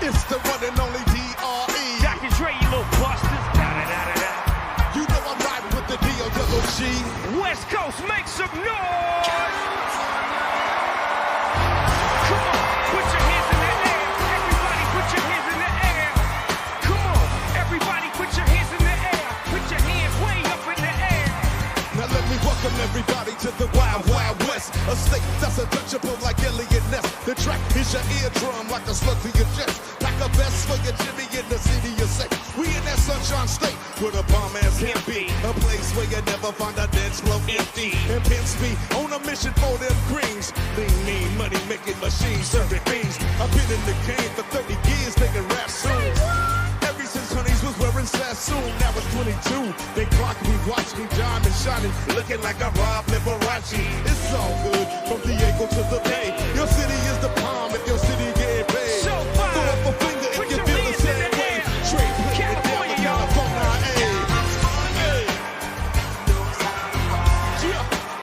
It's the one and only D.R.E. Dr. Dre, you little busters. Da-da-da-da-da. You know I'm riding with the D.O.G. West Coast, make some noise! Come on, put your hands in the air. Everybody put your hands in the air. Come on, everybody put your hands in the air. Put your hands way up in the air. Now let me welcome everybody to the Wild Wild West, a state that's untouchable like Elliot Ness. The track is your eardrum like a slug to your chest. Pack a vest for your Jimmy in the city you say. We in that sunshine state where the bomb ass can't be. A place where you never find a dance floor empty. And Pimp Speed on a mission for them greens. Lean, mean, money making machines serving beans. I've been in the game for 30 years making rap songs. Ever since Honeys was wearing Sassoon, now it's 22. They clock me, watch me, diamond shining, looking like I robbed Liberace. It's all good from Diego to the Bay. Your city is the palm if your city